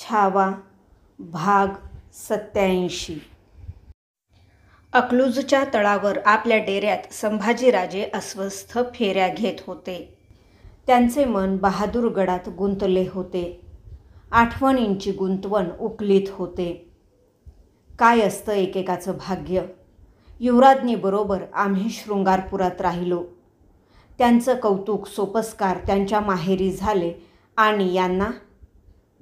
छावा भाग 87. अकलूजच्या तळावर आपल्या डेऱ्यात संभाजीराजे अस्वस्थ फेऱ्या घेत होते. त्यांचे मन बहादूरगडात गुंतले होते. आठवणींची गुंतवण उकलीत होते. काय असतं एकेकाचं भाग्य. युवराज्ञीबरोबर आम्ही शृंगारपुरात राहिलो. त्यांचं कौतुक सोपस्कार त्यांच्या माहेरी झाले आणि यांना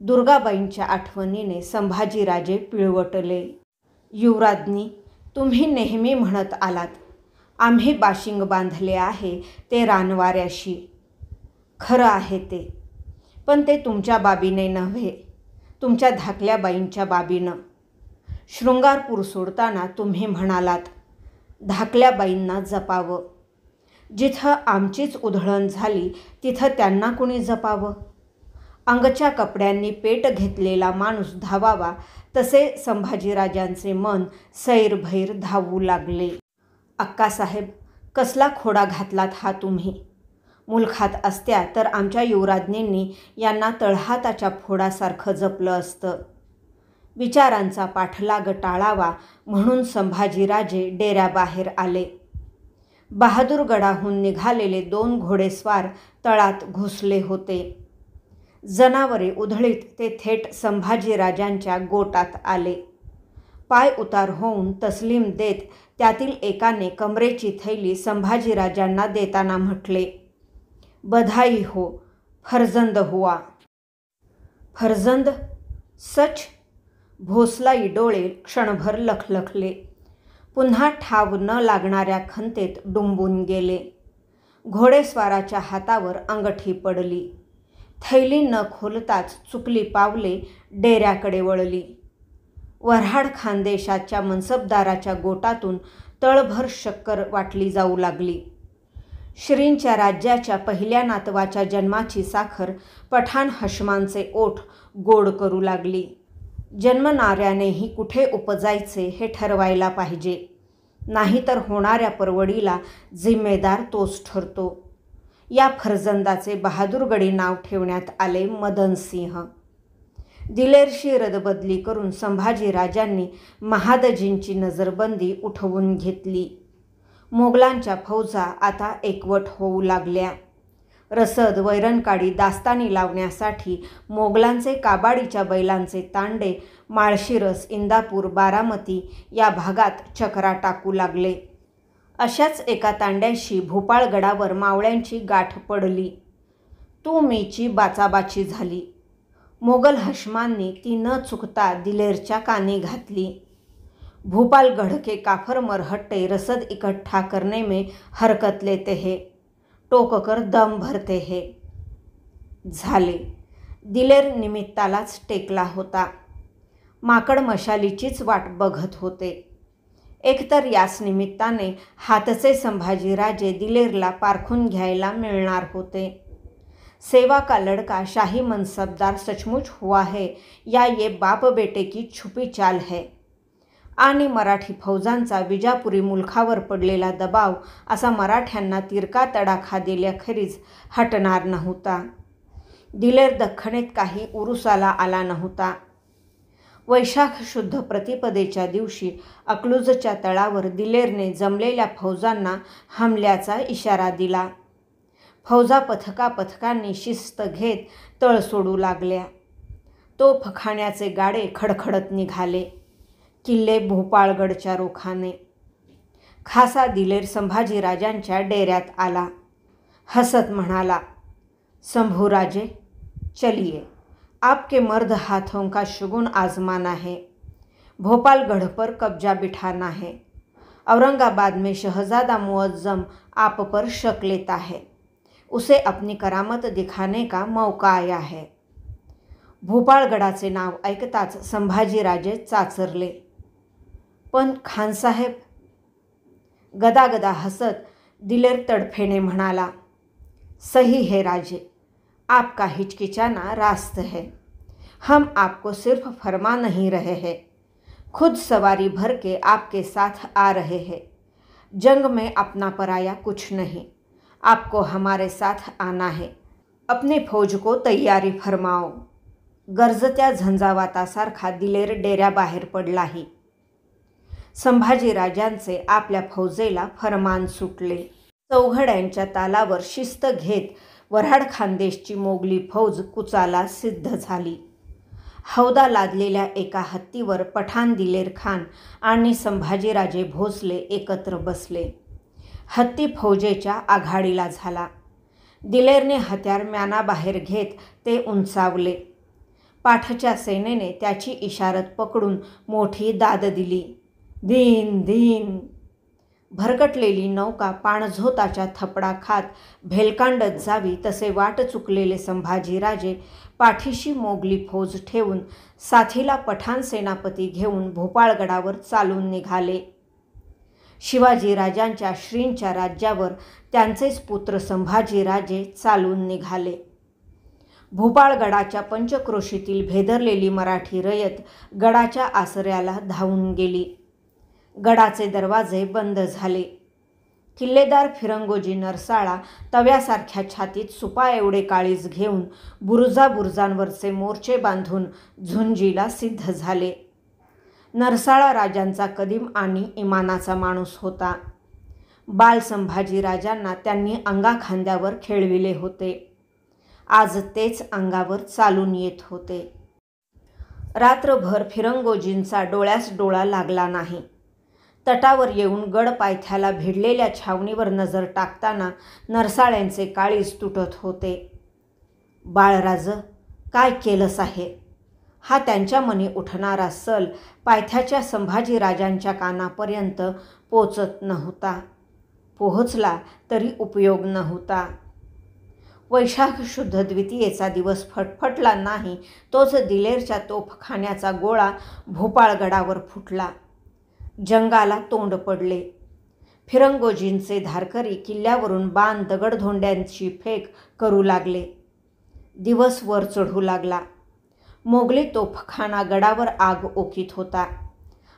दुर्गाबाईंच्या आठवणीने संभाजीराजे पिळवटले. युवराज्ञी, तुम्ही नेहमी म्हणत आलात, आम्ही बाशिंग बांधले आहे ते रानवाऱ्याशी. खरं आहे ते, पण ते तुमच्या बाबीने नव्हे, तुमच्या धाकल्या बाईंच्या बाबीनं. शृंगारपूर सोडताना तुम्ही म्हणालात, धाकल्या बाईंना जपावं. जिथं आमचीच उधळण झाली तिथं त्यांना कुणी जपावं. अंगच्या कपड्यांनी पेट घेतलेला माणूस धावावा तसे संभाजीराजांचे मन सैरभैर धावू लागले. अक्कासाहेब, कसला खोडा घातलात हा तुम्ही. मुलखात असत्या तर आमच्या युवराज्ञींनी यांना तळहाताच्या फोडासारखं जपलं असतं. विचारांचा पाठलाग टाळावा म्हणून संभाजीराजे डेऱ्याबाहेर आले. बहादूरगडाहून निघालेले 2 घोडेस्वार तळात घुसले होते. जनावरे उधळीत ते थेट संभाजीराजांच्या गोटात आले. पाय उतार होऊन तस्लीम देत त्यातील एकाने कमरेची थैली संभाजीराजांना देताना म्हटले, बधाई हो, फर्जंद हुआ. फर्जंद? सच? भोसलाई डोळे क्षणभर लखलखले. पुन्हा ठाव न लागणाऱ्या खंतेत डुंबून गेले. घोडेस्वाराच्या हातावर अंगठी पडली. थैली न खोलताच चुकली पावले डेऱ्याकडे वळली. वऱ्हाड खानदेशाच्या मनसबदाराच्या गोटातून तळभर शक्कर वाटली जाऊ लागली. श्रींच्या राज्याच्या पहिल्या नातवाच्या जन्माची साखर पठाण हशमांचे ओठ गोड करू लागली. जन्मणाऱ्यानेही कुठे उपजायचे हे ठरवायला पाहिजे, नाहीतर होणाऱ्या परवडीला जिम्मेदार तोच ठरतो. या फर्जंदाचे बहादूरगडी नाव ठेवण्यात आले मदनसिंह. दिलेरशी रदबदली करून संभाजीराजांनी महादजींची नजरबंदी उठवून घेतली. मोगलांच्या फौजा आता एकवट होऊ लागल्या. रसद वैरणकाडी दास्तानी लावण्यासाठी मोगलांचे काबाडीच्या बैलांचे तांडे माळशिरस, इंदापूर, बारामती या भागात चकरा टाकू लागले. अशाच एका तांड्याशी भोपाळगडावर मावळ्यांची गाठ पडली. तू मीची बाचाबाची झाली. मोगल हशमांनी ती न चुकता दिलेरच्या कानी घातली. भोपालगढ़ के काफर मरहट्टे रसद इकट्ठा करने में हरकत लेते हैं, टोककर दम भरते हैं. झाले. दिलेर निमित्तालाच टेकला होता. माकड मशालीचीच वाट बघत होते. एकतर याच निमित्ताने हातचे संभाजीराजे दिलेरला पारखून घ्यायला मिळणार होते. सेवा का लड़का शाही मनसबदार सचमुच हुआ है या ये बाप बेटे की छुपी चाल है. आणि मराठी फौजांचा विजापुरी मुलखावर पडलेला दबाव असा मराठ्यांना तिरका तडाखा दिल्याखेरीज हटणार नव्हता. दिलेर दख्खनेत काही उरुसाला आला नव्हता. वैशाख शुद्ध प्रतिपदेच्या दिवशी अकलूजच्या तळावर दिलेरने जमलेल्या फौजांना हमल्याचा इशारा दिला. फौजा पथकापथकांनी शिस्त घेत तळ सोडू लागल्या. तोफखान्याचे गाडे खडखडत निघाले. किल्ले भोपाळगडच्या रोखाने. खासा दिलेर संभाजीराजांच्या डेऱ्यात आला. हसत म्हणाला, शंभूराजे, चलिए, आपके मर्द हाथों का शुगुन आजमाना है. भोपालगढ़ पर कब्जा बिठाना है. औरंगाबाद में शहजादा मुअज्जम आप पर शक लेता है. उसे अपनी करामत दिखाने का मौका आया है. भोपाळगडाचे नाव ऐकताच संभाजीराजे चाचरले. पण खानसाहेब. गदागदा हसत दिलेर तडफेने म्हणाला, सही है राजे, आपका हिचकिचाना रास्त है. हम आपको सिर्फ फरमा नहीं रहे हैं, खुद सवारी भर के आपके साथ आ रहे हैं. जंग में अपना पराया कुछ नहीं. आपको हमारे साथ आना है. अपनी फौज को तैयारी फरमाओ. गरजत्या झंझावातासारखा दिलेर डेऱ्याबाहेर पडलाही. संभाजीराजांचे आपल्या फौजेला फरमान सुटले. चौघड्यांच्या तालावर शिस्त घेत वऱ्हाड खानदेशची मोगली फौज कुचाला सिद्ध झाली. हौदा लादलेल्या एका हत्तीवर पठाण दिलेर खान आणि संभाजीराजे भोसले एकत्र बसले. हत्ती फौजेच्या आघाडीला झाला. दिलेरने हत्यार म्यानाबाहेर घेत ते उंचावले. पाठच्या सेनेने त्याची इशारत पकडून मोठी दाद दिली. दिन दिन. भरकटलेली नौका पाणझोताच्या थपडा खात भेलकांडत जावी तसे वाट चुकलेले संभाजीराजे पाठीशी मोगली फौज ठेवून साथीला पठाण सेनापती घेऊन भोपाळगडावर चालून निघाले. शिवाजीराजांच्या श्रींच्या राज्यावर त्यांचेच पुत्र संभाजीराजे चालून निघाले. भोपाळगडाच्या पंचक्रोशीतील भेदरलेली मराठी रयत गडाच्या आसऱ्याला धावून गेली. गडाचे दरवाजे बंद झाले. किल्लेदार फिरंगोजी नरसाळा तव्यासारख्या छातीत सुपा एवढे काळीज घेऊन बुरुजांवरचे मोर्चे बांधून झुंजीला सिद्ध झाले. नरसाळा राजांचा कदीम आणि इमानाचा माणूस होता. बाल संभाजीराजांना त्यांनी अंगाखांद्यावर खेळविले होते. आज तेच अंगावर चालून येत होते. रात्रभर फिरंगोजींचा डोळ्यास डोळा लागला नाही. तटावर येऊन गड पायथ्याला भिडलेल्या छावणीवर नजर टाकताना नरसाळ्यांचे काळीज तुटत होते. बाळराज, काय केलंस आहे? हा त्यांच्या मनी उठणारा सल पायथ्याच्या संभाजीराजांच्या कानापर्यंत पोचत नव्हता. पोहोचला तरी उपयोग नव्हता. वैशाख शुद्ध द्वितीयेचा दिवस फटफटला नाही तोच दिलेरच्या तोफखान्याचा गोळा भोपाळगडावर फुटला. जंगाला तोंड पडले. फिरंगोजींचे धारकरी किल्ल्यावरून बाण दगडधोंड्यांची फेक करू लागले. दिवस वर चढू लागला. मोगली तोफखाना गडावर आग ओकीत होता.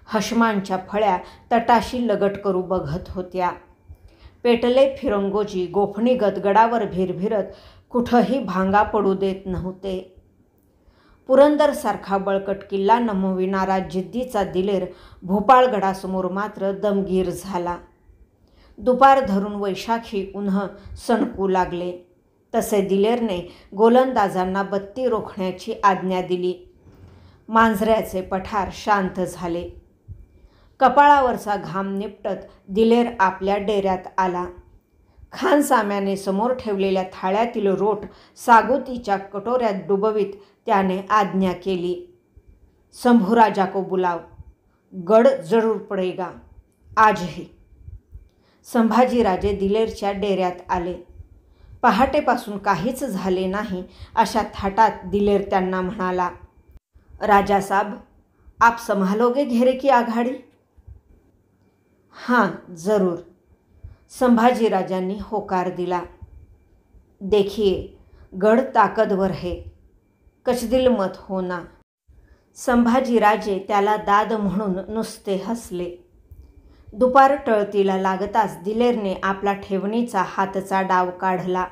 हशमांच्या फळ्या तटाशी लगट करू बघत होत्या. पेटले फिरंगोजी गोफणीगत गडावर भिरभिरत कुठंही भांगा पडू देत नव्हते. पुरंदरसारखा बळकट किल्ला नमविणारा जिद्दीचा दिलेर भोपाळगडासमोर मात्र दमगीर झाला. दुपार धरून वैशाखी उन्ह सणकू लागले तसे दिलेरने गोलंदाजांना बत्ती रोखण्याची आज्ञा दिली. मांजऱ्याचे पठार शांत झाले. कपाळावरचा घाम निपटत दिलेर आपल्या डेऱ्यात आला. खानसाम्याने समोर ठेवलेल्या थाळ्यातील रोट सागोतीच्या कटोऱ्यात डुबवीत त्याने आज्ञा केली. शंभूराजा को बुलाव, गड जरूर पडेगा आज ही. संभाजीराजे दिलेरच्या डेऱ्यात आले. पहाटेपासून काहीच झाले नाही अशा थाटात दिलेर त्यांना म्हणाला, राजा साब, आप संभालोगे घेरे की आघाडी? हां, जरूर. संभाजीराजांनी होकार दिला. देखिए, गड ताकदवर है, कचदिल मत होना. संभाजीराजे त्याला दाद म्हणून नुसते हसले. दुपार टळतीला लागताच दिलेरने आपला ठेवणीचा हातचा डाव काढला.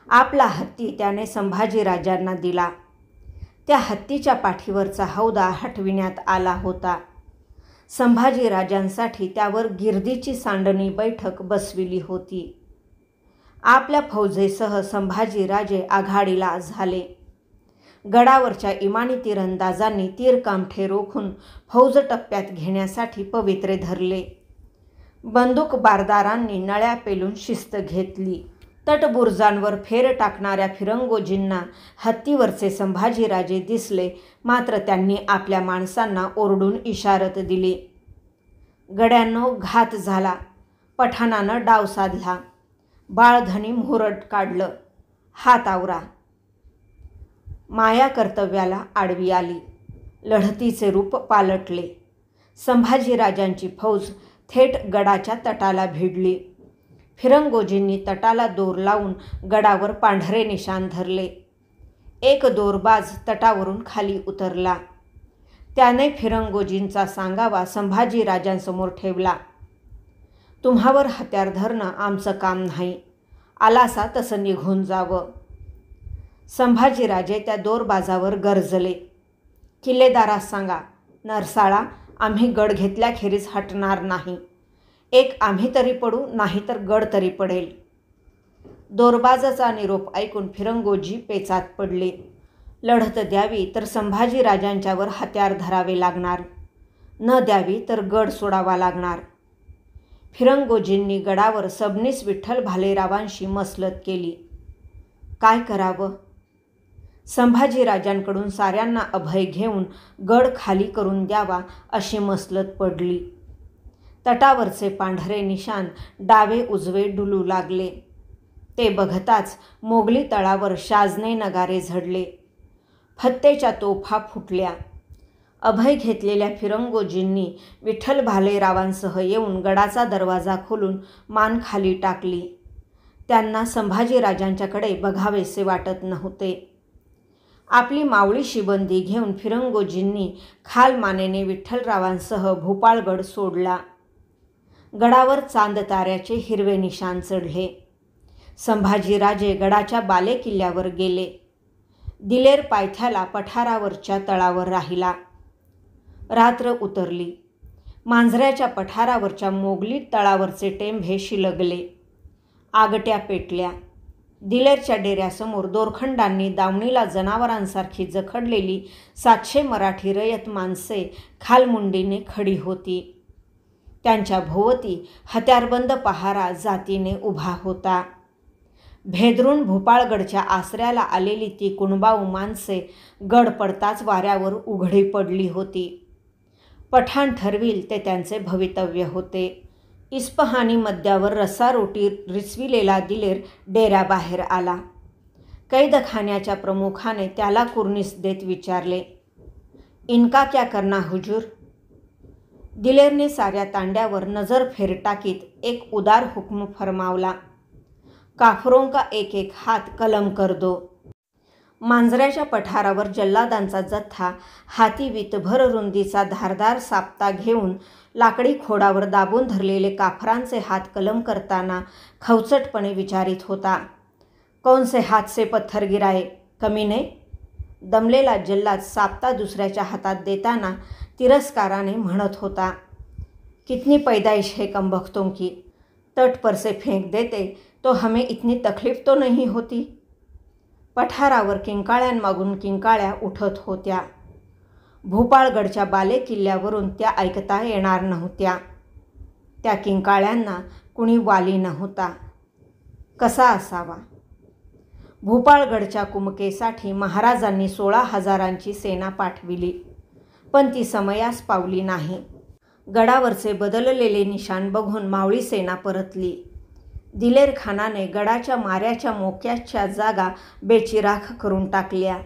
आपला हत्ती त्याने संभाजीराजांना दिला. त्या हत्तीच्या पाठीवरचा हौदा हटविण्यात आला होता. संभाजीराजांसाठी त्यावर गिर्दीची सांडणी बैठक बसविली होती. आपल्या फौजेसह संभाजीराजे आघाडीला झाले. गडावरच्या इमानी तिरंदाजांनी तीरकामठे रोखून फौज टप्प्यात घेण्यासाठी पवित्रे धरले. बंदूक बारदारांनी नळ्या पेलून शिस्त घेतली. तटबुर्जांवर फेर टाकणाऱ्या फिरंगोजींना हत्तीवरचे संभाजीराजे दिसले, मात्र त्यांनी आपल्या माणसांना ओरडून इशारत दिली. गड्यांनो, घात झाला. पठाणानं डाव साधला. बाळधनी मोहरट काढलं. हात आवरा. माया कर्तव्याला आडवी आली. लढतीचे रूप पालटले. संभाजीराजांची फौज थेट गडाच्या तटाला भिडली. फिरंगोजींनी तटाला दोर लावून गडावर पांढरे निशाण धरले. एक दोरबाज तटावरून खाली उतरला. त्याने फिरंगोजींचा सांगावा संभाजीराजांसमोर ठेवला. तुम्हावर हत्यार धरणं आमचं काम नाही. आलासा तसं निघून जावं. संभाजीराजे त्या दोरबाजावर गरजले, किल्लेदारास सांगा, नरसाळा आम्ही गड घेतल्याखेरीज हटणार नाही. एक आम्ही तरी पडू, नाही तर गड तरी पडेल. दोरबाजाचा निरोप ऐकून फिरंगोजी पेचात पडले. लढत द्यावी तर संभाजीराजांच्यावर हत्यार धरावे लागणार, न द्यावी तर गड सोडावा लागणार. फिरंगोजींनी गडावर सबनीस विठ्ठल भालेरावांशी मसलत केली. काय करावं? संभाजीराजांकडून साऱ्यांना अभय घेऊन गड खाली करून द्यावा अशी मसलत पडली. तटावरचे पांढरे निशाण डावे उजवे डुलू लागले. ते बघताच मोगली तळावर शाजने नगारे झडले. फत्तेच्या तोफा फुटल्या. अभय घेतलेल्या फिरंगोजींनी विठ्ठल भालेरावांसह येऊन गडाचा दरवाजा खोलून मान खाली टाकली. त्यांना संभाजीराजांच्याकडे बघावेसे वाटत नव्हते. आपली मावळी शिबंदी घेऊन फिरंगोजींनी खालमानेने विठ्ठलरावांसह भूपाळगड सोडला. गडावर चांदताऱ्याचे हिरवे निशाण चढले. संभाजीराजे गडाच्या बालेकिल्ल्यावर गेले. दिलेर पायथ्याला पठारावरच्या तळावर राहिला. रात्र उतरली. मांजऱ्याच्या पठारावरच्या मोगली तळावरचे टेंभे शिलगले. आगट्या पेटल्या. दिलेरच्या डेऱ्यासमोर दोरखंडांनी दावणीला जनावरांसारखी जखडलेली 700 मराठी रयत माणसे खालमुंडीने खडी होती. त्यांच्या भोवती हत्यारबंद पहारा जातीने उभा होता. भेदरून भूपाळगडच्या आसऱ्याला आलेली ती कुणबाऊ माणसे गड पडताच वाऱ्यावर उघडी पडली होती. पठाण ठरविल ते त्यांचे भवितव्य होते. इस्पहानी मद्यावर रस्सारोटी रिचविलेला दिलेर डेऱ्याबाहेर आला. कैदखान्याच्या प्रमुखाने त्याला कुर्निस देत विचारले, इनका क्या करना हुजूर? दिलेरने साऱ्या तांड्यावर नजर फेर टाकीत एक उदार हुक्म फरमावला, काफरों का एक एक हात कलम कर दो. मांजऱ्याच्या पठारावर जल्लादांचा जथ्था हाती वीतभर रुंदीचा धारदार सापता घेऊन लाकडी खोडावर दाबून धरलेले काफरांचे हात कलम करताना खवचटपणे विचारित होता, कौन से हात से पत्थर गिराए कमीने? दमलेला जल्लाद सापता दुसऱ्याच्या हातात देताना तिरस्काराने म्हणत होता, कितनी पैदाइश है कमबख्तों की, तट पर से फेंक देते तो हमें इतनी तकलीफ तो नहीं होती. पठारावर किंकाळ्यांमागून किंकाळ्या उठत होत्या. भूपाळगडच्या बालेकिल्ल्यावरून त्या ऐकता येणार नव्हत्या. त्या किंकाळ्यांना कुणी वाली नव्हता. कसा असावा? भूपाळगडच्या कुमकेसाठी महाराजांनी 16,000ची सेना पाठविली, पण ती समयास पावली नाही. गडावरचे बदललेले निशाण बघून मावळी सेना परतली. दिलेर खानाने गडाच्या माऱ्याच्या मोक्याच्या जागा बेचिराख करून टाकल्या.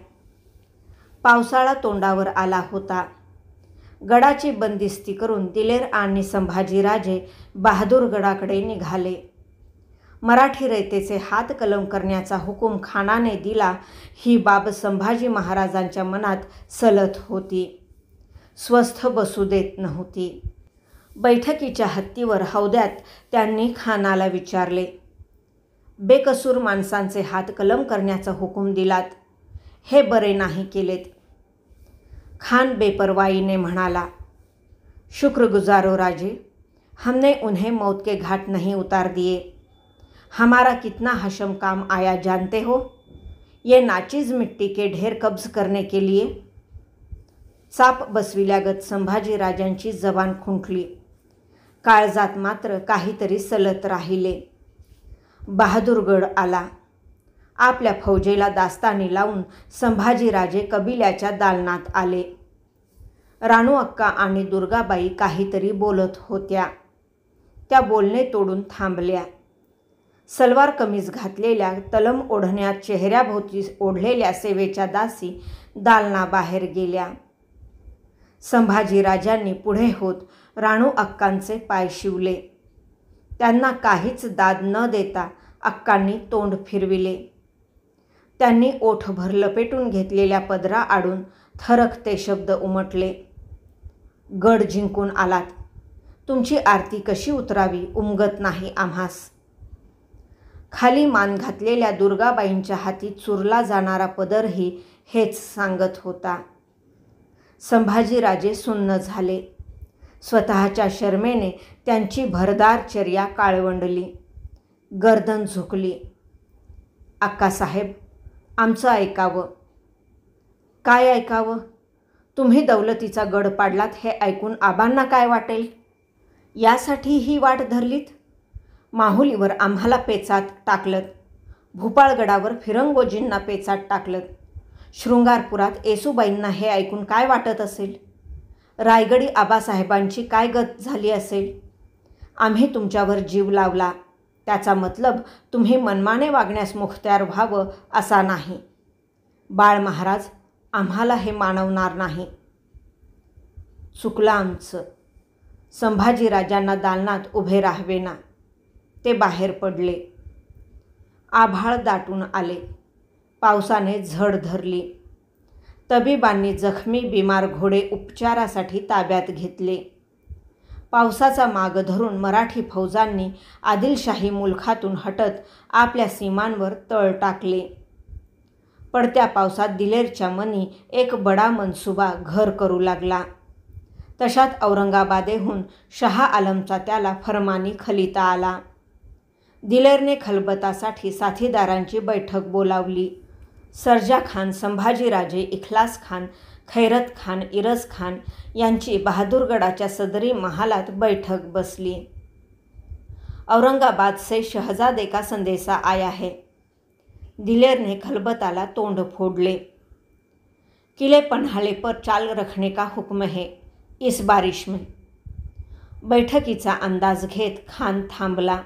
पावसाळा तोंडावर आला होता. गडाची बंदिस्ती करून दिलेर आणि संभाजीराजे बहादूरगडाकडे निघाले. मराठी रयतेचे हात कलम करण्याचा हुकूम खानाने दिला ही बाब संभाजी महाराजांच्या मनात सलत होती. स्वस्थ बसू देत नव्हती. बैठकीच्या हत्तीवर हौद्यात त्यांनी खानाला विचारले, बेकसूर माणसांचे हात कलम करण्याचा हुकूम दिलात, हे बरे नाही केलेत. खान बेपरवाईने म्हणाला, शुक्रगुजारो राजे, हमने उन्हें मौत के घाट नहीं उतार दिए. हमारा कितना हशम काम आया जानते हो? ये नाचीज मिट्टी के ढेर कब्ज करने के लिए. चाप बसविल्यागत संभाजीराजांची जबान खुंटली. काळजात मात्र काहीतरी सलत राहिले. बहादूरगड आला. आपल्या फौजेला दास्तानी लावून संभाजीराजे कबिल्याच्या दालनात आले. राणू अक्का आणि दुर्गाबाई काहीतरी बोलत होत्या. त्या बोलणे तोडून थांबल्या. सलवार कमीज घातलेल्या तलम ओढण्यात चेहऱ्याभोवती ओढलेल्या सेवेच्या दासी दालनाबाहेर गेल्या. संभाजीराजांनी पुढे होत राणू अक्कांचे पाय शिवले. त्यांना काहीच दाद न देता अक्कांनी तोंड फिरविले. त्यांनी ओठभर लपेटून घेतलेल्या पदरा आडून थरकते शब्द उमटले, गड जिंकून आलात, तुमची आरती कशी उतरावी उमगत नाही आम्हास. खाली मान घातलेल्या दुर्गाबाईंच्या हाती चुरला जाणारा पदरही हेच सांगत होता. संभाजीराजे सुन्न झाले. स्वतःच्या शरमेने त्यांची भरदार चर्या काळवंडली. गर्दन झुकली. "अक्कासाहेब, आमचं ऐकावं." "काय ऐकावं? तुम्ही दौलतीचा गड पाडलात हे ऐकून आबांना काय वाटेल यासाठी ही वाट धरलीत. माहुलीवर आम्हाला पेचात टाकलत, भूपाळगडावर फिरंगोजींना पेचात टाकलत. शृंगारपुरात येसूबाईंना हे ऐकून काय वाटत असेल? रायगडी आबासाहेबांची काय गत झाली असेल? आम्ही तुमच्यावर जीव लावला त्याचा मतलब तुम्ही मनमाने वागण्यास मुखत्यार व्हावं असा नाही. बाळ महाराज आम्हाला हे मानवणार नाही." चुकलं आमचं. संभाजीराजांना दालनात उभे राहावेना. ते बाहेर पडले. आभाळ दाटून आले. पावसाने झड धरली. तबीबांनी जखमी बिमार घोडे उपचारासाठी ताब्यात घेतले. पावसाचा माग धरून मराठी फौजांनी आदिलशाही मुलखातून हटत आपल्या सीमांवर तळ टाकले. पडत्या पावसात दिलेरच्या मनी एक बडा मनसुबा घर करू लागला. तशात औरंगाबादेहून शहा आलमचा त्याला फरमानी खलिता आला. दिलेरने खलबतासाठी साथीदारांची बैठक बोलावली. सर्जा खान, संभाजीराजे, इखलास खान, खैरत खान, इरज खान यांची बहादूरगडाच्या सदरी महालात बैठक बसली. औरंगाबाद से शहजादे का संदेशा आया है. दिलेर ने खलबताला तोंड फोडले. किले पन्हाळे पर चाल रखने का हुक्म है इस बारिश में. बैठकीचा अंदाज घेत खान थांबला.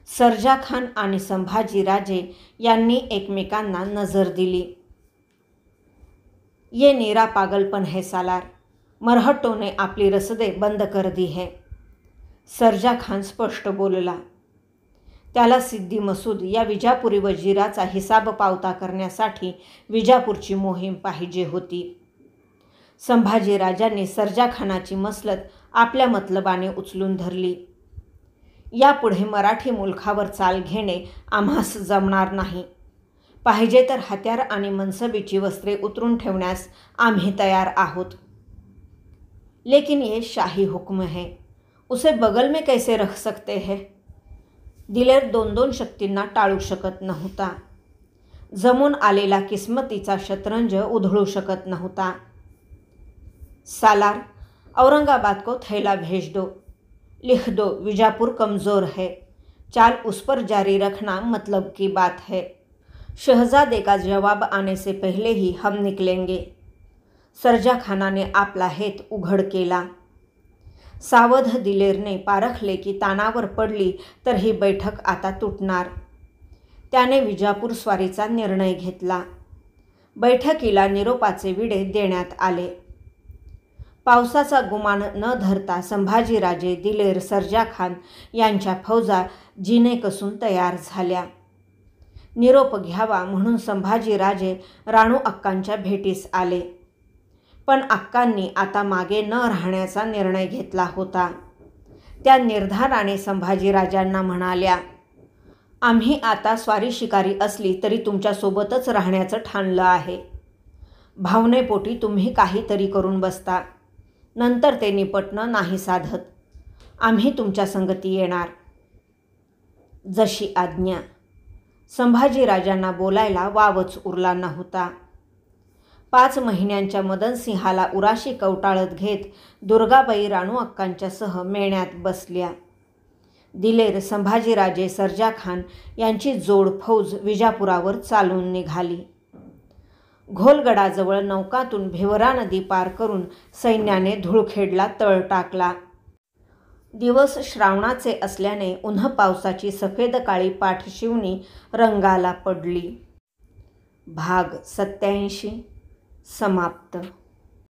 सर्जा खान आणि संभाजीराजे यांनी एकमेकांना नजर दिली. ये नीरा पागलपन है सालार. मरहट्टों ने आपली रसदे बंद कर दी है. सर्जा खान स्पष्ट बोलला. त्याला सिद्दी मसूद या विजापुरी वजीराचा हिसाब पावता करण्यासाठी विजापूरची मोहीम पाहिजे होती. संभाजीराजांनी सर्जा खानाची मसलत आपल्या मतलबाने उचलून धरली. यापुढे मराठी मुलखावर चाल घेणे आम्हास जमणार नाही. पाहिजे तर हत्यार आणि मनसबीची वस्त्रे उतरून ठेवण्यास आम्ही तयार आहोत. लेकिन ये शाही हुक्म है, उसे बगल में कैसे रख सकते हैं. दिलेर 2-2 शक्तींना टाळू शकत नव्हता. जमून आलेला किस्मतीचा शतरंज उधळू शकत नव्हता. सालार, औरंगाबाद को थैला भेज दो. लिख दो विजापुर कमज़ोर है. चाल उस पर जारी रखना मतलब की बात है. शहजादे का जवाब आने से पहले ही हम निकलेंगे. सर्जा खानाने आपला हेत उघड केला. सावध दिलेरने पारखले की तानावर पडली तर ही बैठक आता तुटणार. त्याने विजापूर स्वारीचा निर्णय घेतला. बैठकीला निरोपाचे विडे देण्यात आले. पावसाचा गुमान न धरता संभाजीराजे, दिलेर, सर्जा खान यांच्या फौजा जिने कसून तयार झाल्या. निरोप घ्यावा म्हणून संभाजीराजे राणू अक्कांच्या भेटीस आले. पण अक्कांनी आता मागे न राहण्याचा निर्णय घेतला होता. त्या निर्धाराने संभाजीराजांना म्हणाल्या, आम्ही आता स्वारी शिकारी असली तरी तुमच्यासोबतच राहण्याचं ठाणलं आहे. भावनेपोटी तुम्ही काहीतरी करून बसता, नंतर ते निपटणं नाही साधत. आम्ही तुमच्या संगती येणार. जशी आज्ञा. संभाजीराजांना बोलायला वावच उरला नव्हता. 5 महिन्यांच्या मदनसिंहाला उराशी कवटाळत घेत दुर्गाबाई राणू अक्कांच्यासह मेण्यात बसल्या. दिलेर, संभाजीराजे, सर्जा खान यांची जोड फौज विजापुरावर चालून निघाली. घोलगडाजवळ नौकातून भिवरा नदी पार करून सैन्याने धुळखेडला तळ टाकला. दिवस श्रावणाचे असल्याने उन्ह पावसाची सफेद काळी पाठशिवणी रंगाला पडली. भाग 87 समाप्त.